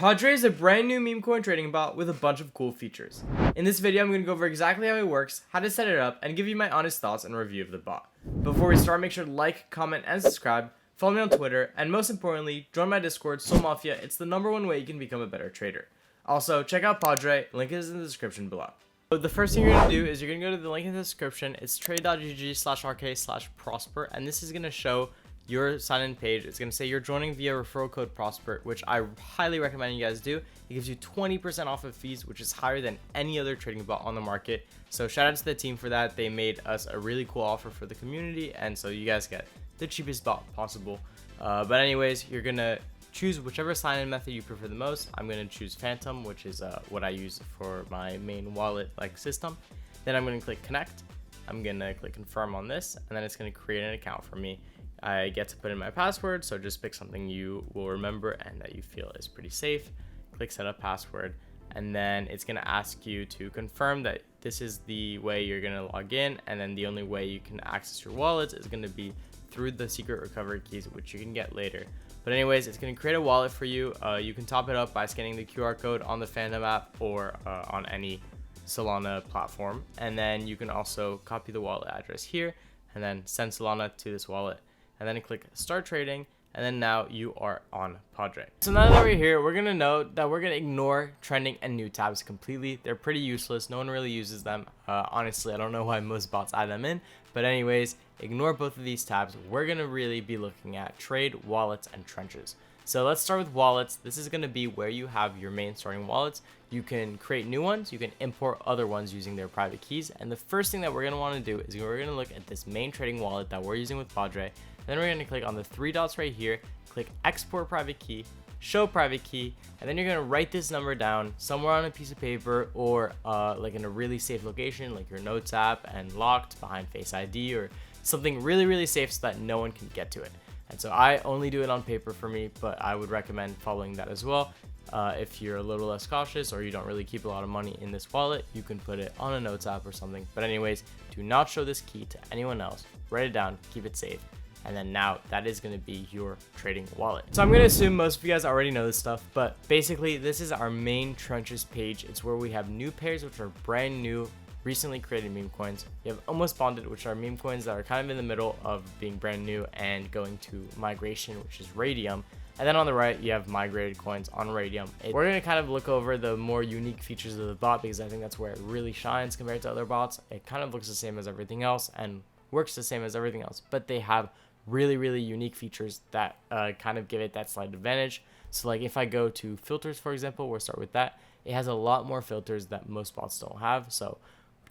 Padre is a brand new meme coin trading bot with a bunch of cool features. In this video, I'm going to go over exactly how it works, how to set it up, and give you my honest thoughts and review of the bot. Before we start, make sure to like, comment, and subscribe, follow me on Twitter, and most importantly, join my Discord, Soul Mafia. It's the #1 way you can become a better trader. Also, check out Padre, link is in the description below. So the first thing you're going to do is you're going to go to the link in the description. It's trade.gg/rk/prosper, and this is going to show your sign-in page. It's going to say you're joining via referral code prosper, which I highly recommend you guys do. It gives you 20% off of fees, which is higher than any other trading bot on the market. So shout out to the team for that. They made us a really cool offer for the community, and so you guys get the cheapest bot possible. But anyways, you're going to choose whichever sign-in method you prefer the most. I'm going to choose Phantom, which is what I use for my main wallet like system. Then I'm going to click connect. I'm going to click confirm on this, and then it's going to create an account for me. I get to put in my password, so just pick something you will remember and that you feel is pretty safe. Click set up password, and then it's going to ask you to confirm that this is the way you're going to log in, and then the only way you can access your wallets is going to be through the secret recovery keys, which you can get later. But anyways, it's going to create a wallet for you. You can top it up by scanning the QR code on the Phantom app or on any Solana platform, and then you can also copy the wallet address here and then send Solana to this wallet. And then click start trading, and then now you are on Padre. So now that we're here, we're gonna note that we're gonna ignore trending and new tabs completely. They're pretty useless. No one really uses them. Honestly, I don't know why most bots add them in, but anyways, ignore both of these tabs. We're gonna really be looking at trade, wallets, and trenches. So let's start with wallets. This is going to be where you have your main starting wallets. You can create new ones. You can import other ones using their private keys. And the first thing that we're going to want to do is we're going to look at this main trading wallet that we're using with Padre. Then we're going to click on the 3 dots right here, click export private key, show private key, and then you're going to write this number down somewhere on a piece of paper or like in a really safe location like your notes app and locked behind Face ID or something really safe so that no one can get to it. And so I only do it on paper for me, but I would recommend following that as well. If you're a little less cautious or you don't really keep a lot of money in this wallet, you can put it on a notes app or something. But anyways, do not show this key to anyone else. Write it down, keep it safe. And then now that is going to be your trading wallet. So I'm going to assume most of you guys already know this stuff, but basically this is our main trenches page. It's where we have new pairs, which are brand new, recently created meme coins. You have almost bonded, which are meme coins that are kind of in the middle of being brand new and going to migration, which is radium. And then on the right, you have migrated coins on radium. We're going to kind of look over the more unique features of the bot because I think that's where it really shines compared to other bots. It kind of looks the same as everything else and works the same as everything else, but they have really unique features that kind of give it that slight advantage. So like if I go to filters, for example, we'll start with that. It has a lot more filters that most bots don't have. So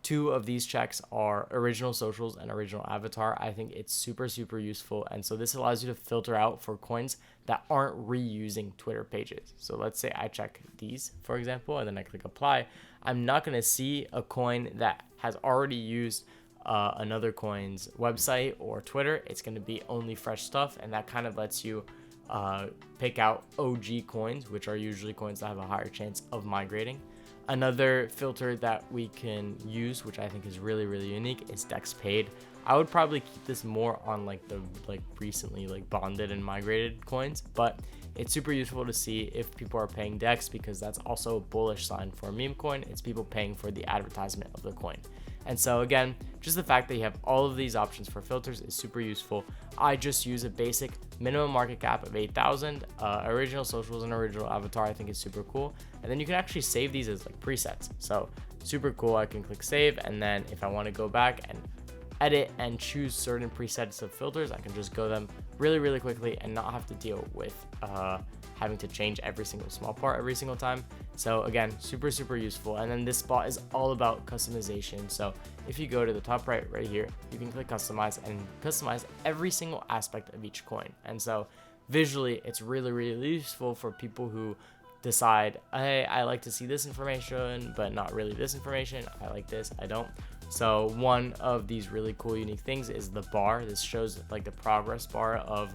2 of these checks are original socials and original avatar. I think it's super useful, and so this allows you to filter out for coins that aren't reusing Twitter pages. So let's say I check these, for example, and then I click apply. I'm not going to see a coin that has already used another coin's website or Twitter. It's going to be only fresh stuff, and that kind of lets you pick out OG coins, which are usually coins that have a higher chance of migrating. Another filter that we can use, which I think is really unique, is DEX paid. I would probably keep this more on like the recently bonded and migrated coins, but it's super useful to see if people are paying DEX because that's also a bullish sign for a meme coin. It's people paying for the advertisement of the coin. And so again, just the fact that you have all of these options for filters is super useful. I just use a basic minimum market cap of 8,000. Original socials and original avatar I think is super cool. And then you can actually save these as like presets. So super cool. I can click save, and then if I want to go back and edit and choose certain presets of filters, I can just go them really quickly and not have to deal with having to change every single small part every single time. So again, super useful. And then this bot is all about customization. So if you go to the top right here, you can click customize and customize every single aspect of each coin. And so visually, it's really useful for people who decide, hey, I like to see this information, but not really this information. I like this, I don't. So one of these really cool unique things is the bar. This shows like the progress bar of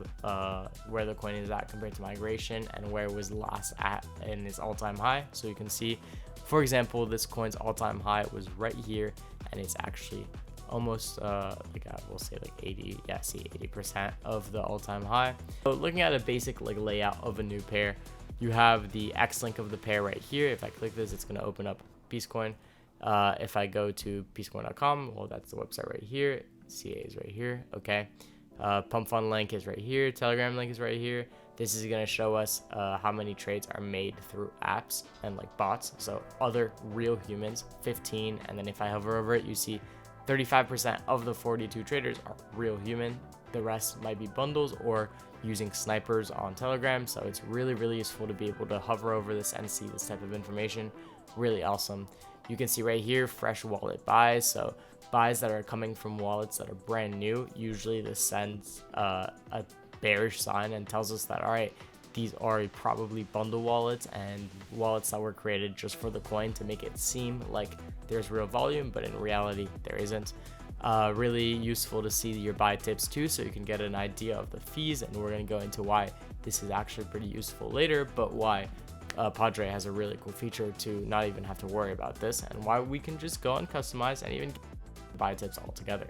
where the coin is at compared to migration and where it was last at in its all-time high. So you can see, for example, this coin's all-time high was right here, and it's actually almost we'll say like 80% of the all-time high. So looking at a basic layout of a new pair, You have the X link of the pair right here. If I click this, it's going to open up Peacecoin. If I go to peacecoin.com, well, that's the website right here. CA is right here. Okay. Pump fund link is right here. Telegram link is right here. This is going to show us how many trades are made through apps and like bots. So other real humans, 15. And then if I hover over it, you see 35% of the 42 traders are real human. The rest might be bundles or using snipers on Telegram. So it's really, really useful to be able to hover over this and see this type of information. Really awesome. You can see right here, fresh wallet buys. So buys that are coming from wallets that are brand new. Usually this sends a bearish sign and tells us that, all right, these are probably bundle wallets and wallets that were created just for the coin to make it seem like there's real volume, but in reality there isn't. Really useful to see your buy tips too, so you can get an idea of the fees, and we're going to go into why this is actually pretty useful later, but why Padre has a really cool feature to not even have to worry about this, and why we can just go and customize and even buy tips altogether.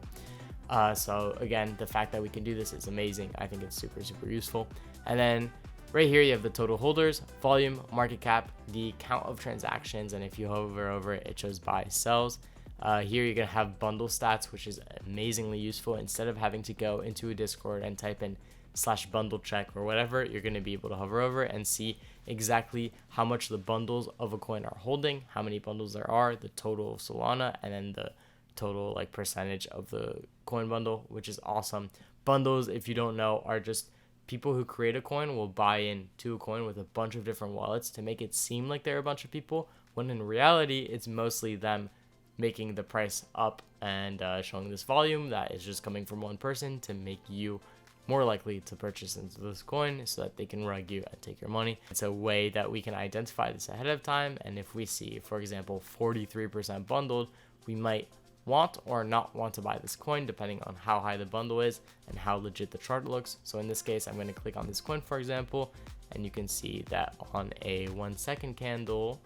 So again, the fact that we can do this is amazing. I think it's super, super useful. And then right here, you have the total holders, volume, market cap, the count of transactions, and if you hover over it, it shows buy, sells. Here you're going to have bundle stats, which is amazingly useful. Instead of having to go into a Discord and type in /bundle check or whatever, you're going to be able to hover over it and see exactly how much the bundles of a coin are holding, how many bundles there are, the total of Solana, and then the total like percentage of the coin bundle, which is awesome. Bundles, if you don't know, are just people who create a coin will buy in to a coin with a bunch of different wallets to make it seem like they're a bunch of people, when in reality it's mostly them making the price up and showing this volume that is just coming from one person to make you more likely to purchase into this coin so that they can rug you and take your money. It's a way that we can identify this ahead of time, and if we see, for example, 43% bundled, we might want or not want to buy this coin depending on how high the bundle is and how legit the chart looks. So in this case, I'm going to click on this coin, for example, and you can see that on a 1 second candle,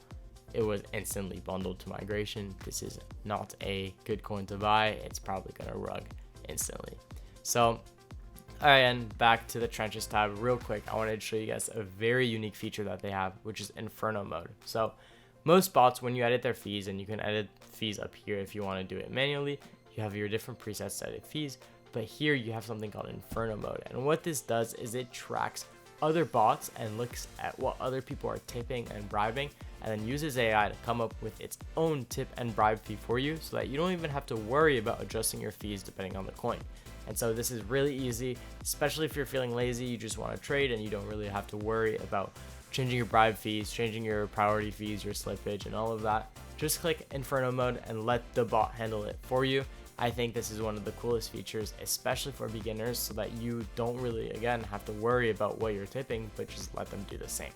it was instantly bundled to migration. This is not a good coin to buy. It's probably going to rug instantly. So, all right, and back to the trenches tab real quick. I wanted to show you guys a very unique feature that they have, which is Inferno Mode. So most bots, when you edit their fees, and you can edit fees up here if you want to do it manually, you have your different presets to edit fees, but here you have something called Inferno Mode. And what this does is it tracks other bots and looks at what other people are tipping and bribing, and then uses AI to come up with its own tip and bribe fee for you, so that you don't even have to worry about adjusting your fees depending on the coin. And so this is really easy, especially if you're feeling lazy, you just want to trade and you don't really have to worry about changing your bribe fees, changing your priority fees, your slippage, and all of that. Just click Inferno Mode and let the bot handle it for you. I think this is one of the coolest features, especially for beginners, so that you don't really, again, have to worry about what you're tipping, but just let them do the same.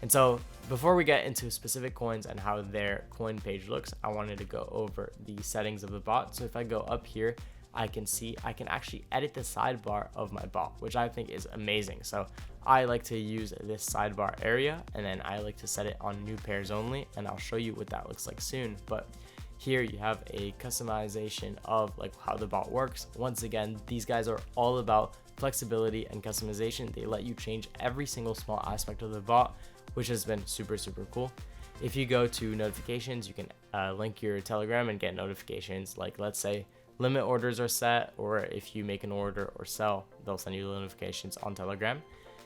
And so before we get into specific coins and how their coin page looks, I wanted to go over the settings of the bot. So if I go up here, I can see I can actually edit the sidebar of my bot, which I think is amazing. So I like to use this sidebar area, and then I like to set it on new pairs only, and I'll show you what that looks like soon. But here you have a customization of like how the bot works. Once again, these guys are all about flexibility and customization. They let you change every single small aspect of the bot, which has been super, super cool. If you go to notifications, you can link your Telegram and get notifications. Like, let's say limit orders are set, or if you make an order or sell, they'll send you the notifications on Telegram.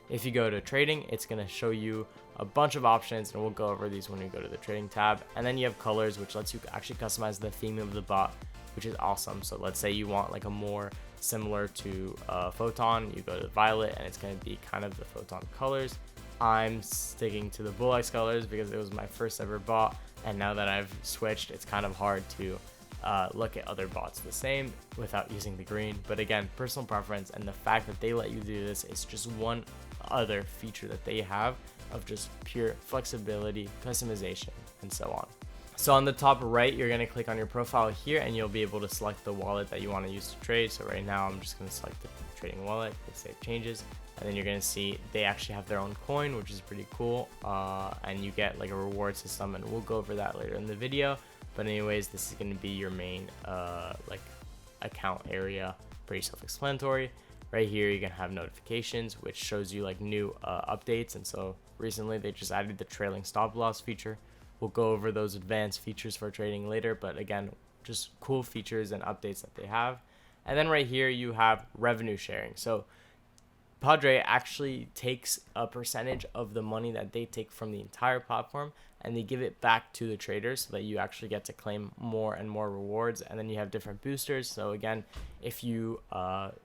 If you go to trading, it's going to show you a bunch of options, and we'll go over these when we go to the trading tab. And then you have colors, which lets you actually customize the theme of the bot, which is awesome. So let's say you want like a more similar to photon, you go to violet, and it's going to be kind of the photon colors. I'm sticking to the BullX colors because it was my first ever bot, and now that I've switched, it's kind of hard to look at other bots the same without using the green. But again, personal preference, and the fact that they let you do this is just one other feature that they have of just pure flexibility, customization, and so on. So on the top right, you're going to click on your profile here, and you'll be able to select the wallet that you want to use to trade. So right now I'm just going to select the trading wallet, click save changes, and then you're going to see they actually have their own coin, which is pretty cool, and you get like a reward system, and we'll go over that later in the video. But anyways, this is going to be your main like account area, pretty self-explanatory. Right here, you're going to have notifications, which shows you like new updates. And so recently they just added the trailing stop loss feature. We'll go over those advanced features for trading later, but again, just cool features and updates that they have. And then right here you have revenue sharing. So Padre actually takes a percentage of the money that they take from the entire platform and they give it back to the traders so that you actually get to claim more and more rewards. And then you have different boosters. So again, if you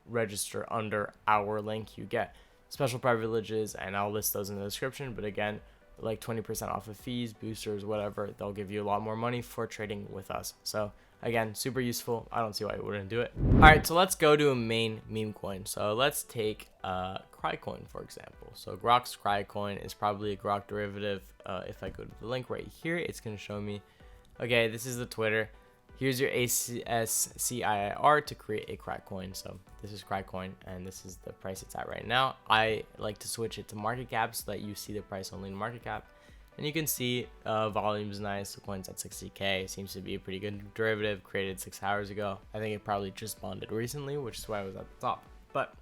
register under our link, you get special privileges, and I'll list those in the description. But again, like 20% off of fees, boosters, whatever, they'll give you a lot more money for trading with us. So again, super useful. I don't see why you wouldn't do it. All right, so let's go to a main meme coin. So let's take Crycoin, for example. So Grok's Crycoin is probably a Grok derivative. If I go to the link right here, it's going to show me, okay, this is the Twitter. Here's your ASCIIR to create a Crycoin. So this is Crycoin, and this is the price it's at right now. I like to switch it to market cap so that you see the price only in market cap. And you can see volume's nice. The coin's at 60K. Seems to be a pretty good derivative. Created 6 hours ago. I think it probably just bonded recently, which is why it was at the top. But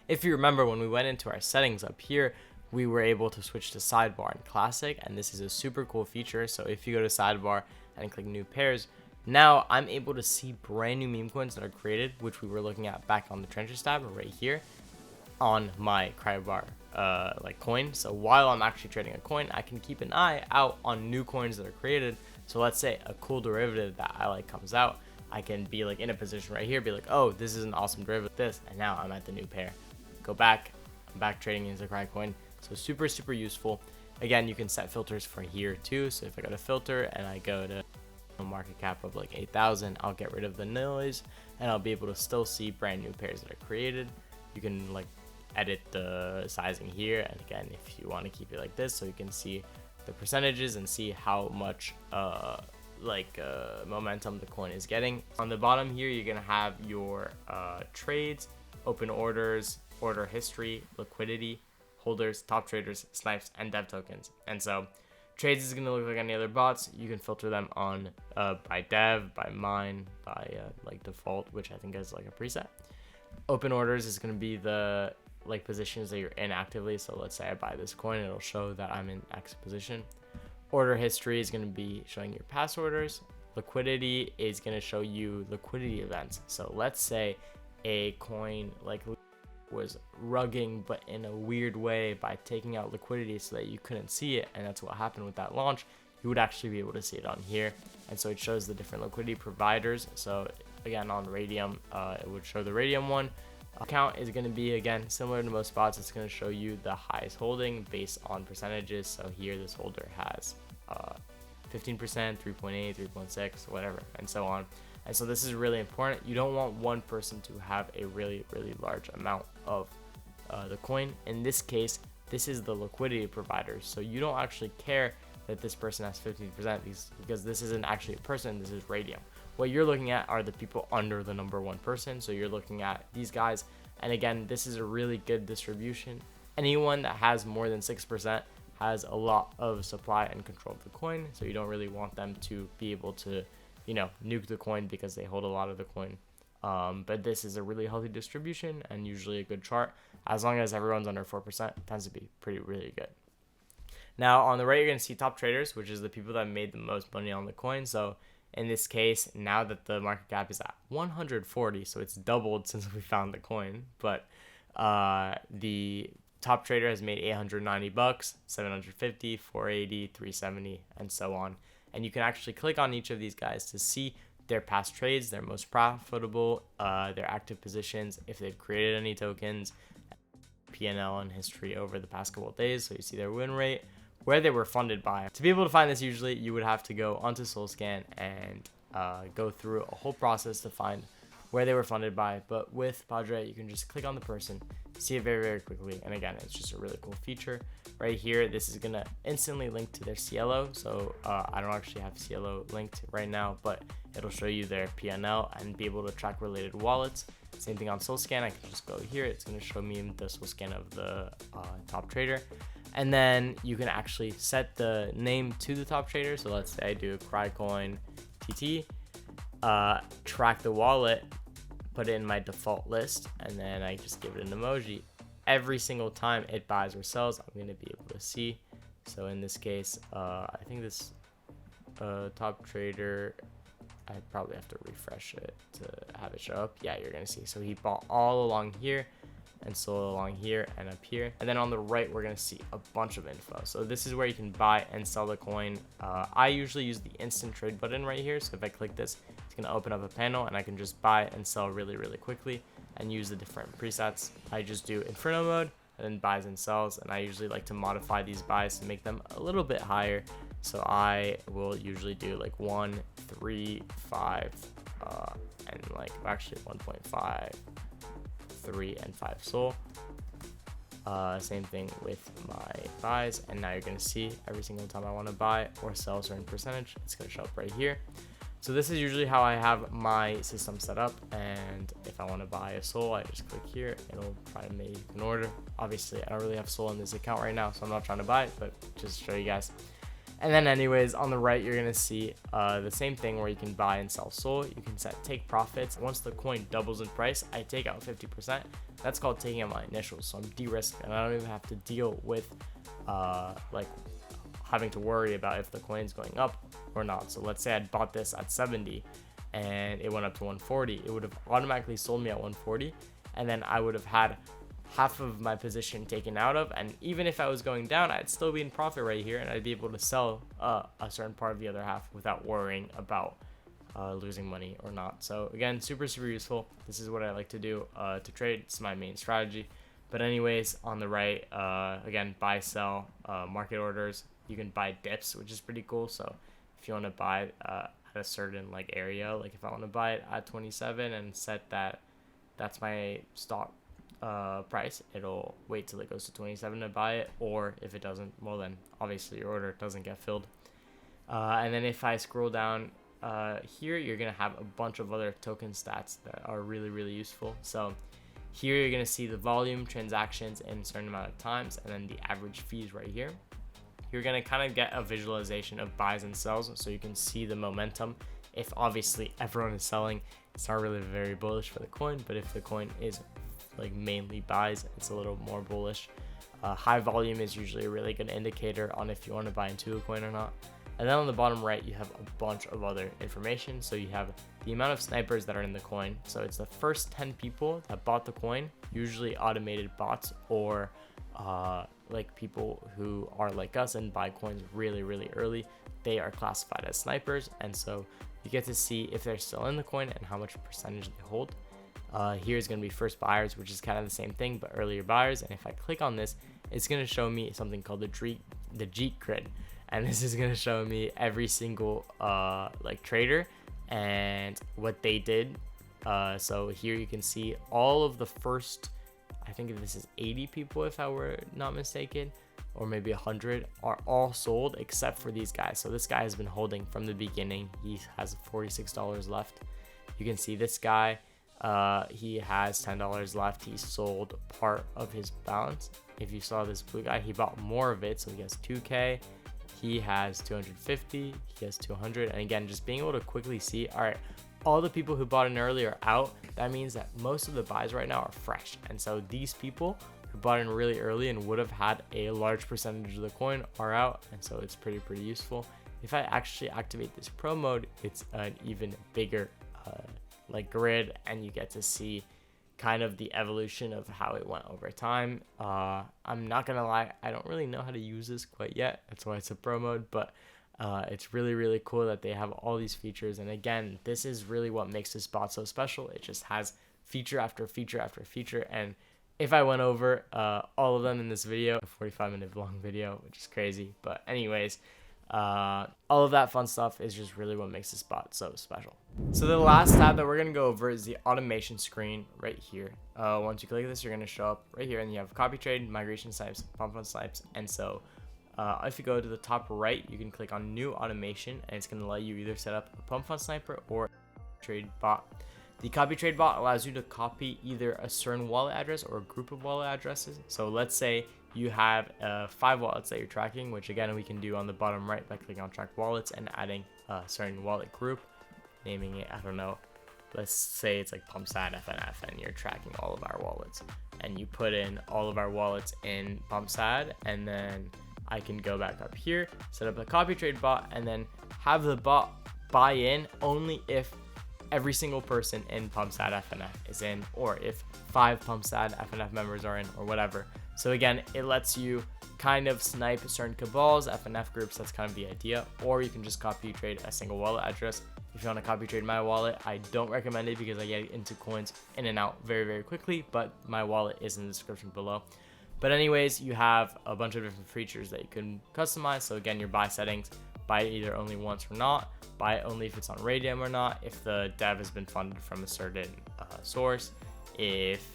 if you remember, when we went into our settings up here, we were able to switch to sidebar and classic. And this is a super cool feature. So if you go to sidebar and click new pairs, now I'm able to see brand new meme coins that are created, which we were looking at back on the trenches tab right here on my Crybar like coin. So while I'm actually trading a coin, I can keep an eye out on new coins that are created. So let's say a cool derivative that I like comes out, I can be like in a position right here, be like, oh, this is an awesome derivative, this, and now I'm at the new pair. Go back, I'm back trading into Crycoin. So super useful. Again, you can set filters for here too. So if I go to filter and I go to market cap of like 8,000, I'll get rid of the noise and I'll be able to still see brand new pairs that are created. You can like edit the sizing here, and again, if you want to keep it like this so you can see the percentages and see how much momentum the coin is getting. On the bottom here, you're gonna have your trades, open orders, order history, liquidity, holders, top traders, snipes, and dev tokens. And so trades is going to look like any other bots. You can filter them on by dev, by mine, by like default, which I think is like a preset. Open orders is going to be the like positions that you're in actively. So let's say I buy this coin, it'll show that I'm in X position. Order history is going to be showing your past orders. Liquidity is going to show you liquidity events. So let's say a coin like was rugging but in a weird way by taking out liquidity so that you couldn't see it, and that's what happened with that launch. You would actually be able to see it on here, and so it shows the different liquidity providers. So again, on Radium, it would show the Radium one. Account is going to be, again, similar to most spots. It's going to show you the highest holding based on percentages. So here this holder has 15%, 3.8, 3.6, whatever, and so on. And so this is really important. You don't want one person to have a really large amount of the coin. In this case, this is the liquidity providers. So you don't actually care that this person has 15% because this isn't actually a person, this is Radium. What you're looking at are the people under the number one person. So you're looking at these guys. And again, this is a really good distribution. Anyone that has more than 6% has a lot of supply and control of the coin. So you don't really want them to be able to, you know, nuke the coin because they hold a lot of the coin. But this is a really healthy distribution and usually a good chart. As long as everyone's under 4%, it tends to be really good. Now on the right, you're going to see top traders, which is the people that made the most money on the coin. So in this case, now that the market cap is at 140, so it's doubled since we found the coin, but the top trader has made 890 bucks, 750, 480, 370, and so on. And you can actually click on each of these guys to see their past trades, their most profitable, their active positions, if they've created any tokens, P&L and history over the past couple of days. So you see their win rate, where they were funded by. To be able to find this, usually you would have to go onto SolScan and go through a whole process to find where they were funded by. But with Padre, you can just click on the person, see it very quickly. And again, it's just a really cool feature. Right here, this is gonna instantly link to their CLO. So I don't actually have CLO linked right now, but it'll show you their P&L and be able to track related wallets. Same thing on SolScan. I can just go here. It's gonna show me the SolScan of the top trader. And then you can actually set the name to the top trader. So let's say I do Crycoin TT, track the wallet, put it in my default list, and then I just give it an emoji. Every single time it buys or sells, I'm going to be able to see. So in this case, I think this top trader, I probably have to refresh it to have it show up. Yeah, you're gonna see. So he bought all along here and sold along here and up here. And then on the right, we're gonna see a bunch of info. So this is where you can buy and sell the coin. I usually use the instant trade button right here. So if I click this, it's gonna open up a panel and I can just buy and sell really, really quickly and use the different presets. I just do Inferno Mode and then buys and sells. And I usually like to modify these buys to make them a little bit higher. So I will usually do like 1, 3, 5, and like actually 1.5, 3, and 5 SOL. Same thing with my buys, and now you're gonna see every single time I want to buy or sell a certain percentage, it's gonna show up right here. So this is usually how I have my system set up, and if I want to buy a SOL, I just click here. It'll try to make an order. Obviously, I don't really have SOL in this account right now, so I'm not trying to buy it, but just to show you guys. And then anyways, on the right, you're gonna see the same thing where you can buy and sell SOL. You can set take profits. Once the coin doubles in price, I take out 50%. That's called taking out my initials. So I'm de-risked, and I don't even have to deal with like having to worry about if the coin's going up or not. So let's say I bought this at 70 and it went up to 140. It would have automatically sold me at 140, and then I would have had half of my position taken out of, and even if I was going down, I'd still be in profit right here, and I'd be able to sell a certain part of the other half without worrying about losing money or not. So again, super useful. This is what I like to do to trade. It's my main strategy. But anyways, on the right, again, buy, sell, market orders. You can buy dips, which is pretty cool. So if you want to buy at a certain like area, like if I want to buy it at 27 and set that's my stop price, it'll wait till it goes to 27 to buy it, or if it doesn't, well then obviously your order doesn't get filled. And then if I scroll down here, you're gonna have a bunch of other token stats that are really useful. So here you're gonna see the volume, transactions in a certain amount of times, and then the average fees right here. You're gonna kind of get a visualization of buys and sells, so you can see the momentum. If obviously everyone is selling, it's not really very bullish for the coin, but if the coin is like mainly buys, it's a little more bullish. High volume is usually a really good indicator on if you want to buy into a coin or not. And then on the bottom right, you have a bunch of other information. So you have the amount of snipers that are in the coin. So it's the first 10 people that bought the coin, usually automated bots or like people who are like us and buy coins really early. They are classified as snipers, and so you get to see if they're still in the coin and how much percentage they hold. Here's going to be first buyers, which is kind of the same thing, but earlier buyers. And if I click on this, it's going to show me something called the Jeet grid. And this is going to show me every single like trader and what they did. So here you can see all of the first, I think this is 80 people if I were not mistaken, or maybe 100, are all sold except for these guys. So this guy has been holding from the beginning. He has $46 left. You can see this guy. He has $10 left. He sold part of his balance. If you saw this blue guy, he bought more of it, so he has 2k. He has 250. He has 200. And again, just being able to quickly see, all right, all the people who bought in early are out. That means that most of the buys right now are fresh, and so these people who bought in really early and would have had a large percentage of the coin are out, and so it's pretty useful. If I actually activate this pro mode, it's an even bigger like grid, and you get to see kind of the evolution of how it went over time. I'm not gonna lie, I don't really know how to use this quite yet. That's why it's a pro mode, but it's really cool that they have all these features. And again, this is really what makes this bot so special. It just has feature after feature after feature, and if I went over all of them in this video, a 45-minute long video, which is crazy, but anyways, all of that fun stuff is just really what makes this bot so special. So the last tab that we're going to go over is the automation screen right here. Once you click this, you're going to show up right here, and you have copy trade, migration snipes, pump fund snipes. And so if you go to the top right, you can click on new automation, and it's going to let you either set up a pump fund sniper or a trade bot. The copy trade bot allows you to copy either a certain wallet address or a group of wallet addresses. So let's say you have 5 wallets that you're tracking, which again we can do on the bottom right by clicking on track wallets and adding a certain wallet group, naming it, I don't know, let's say it's like PumpSat FNF, and you're tracking all of our wallets, and you put in all of our wallets in PumpSat, and then I can go back up here, set up a copy trade bot, and then have the bot buy in only if every single person in PumpSat FNF is in, or if 5 PumpSat FNF members are in, or whatever. So again, it lets you kind of snipe certain cabals, FNF groups. That's kind of the idea. Or you can just copy trade a single wallet address. If you want to copy trade my wallet, I don't recommend it because I get into coins in and out very, very quickly, but my wallet is in the description below. But anyways, you have a bunch of different features that you can customize. So again, your buy settings, buy it either only once or not, buy it only if it's on Radium or not, if the dev has been funded from a certain source, if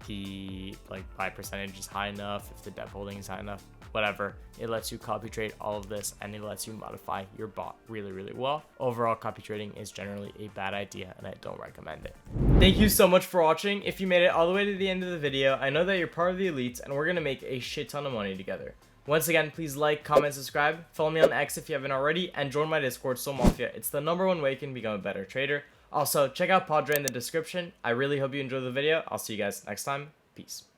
the buy percentage is high enough, if the dev holding is high enough, whatever. It lets you copy trade all of this, and it lets you modify your bot really, really well. Overall, copy trading is generally a bad idea, and I don't recommend it. Thank you so much for watching. If you made it all the way to the end of the video, I know that you're part of the elites, and we're gonna make a shit ton of money together. Once again, please like, comment, subscribe, follow me on X if you haven't already, and join my Discord, Soul Mafia. It's the #1 way you can become a better trader. Also, check out Padre in the description. I really hope you enjoyed the video. I'll see you guys next time. Peace.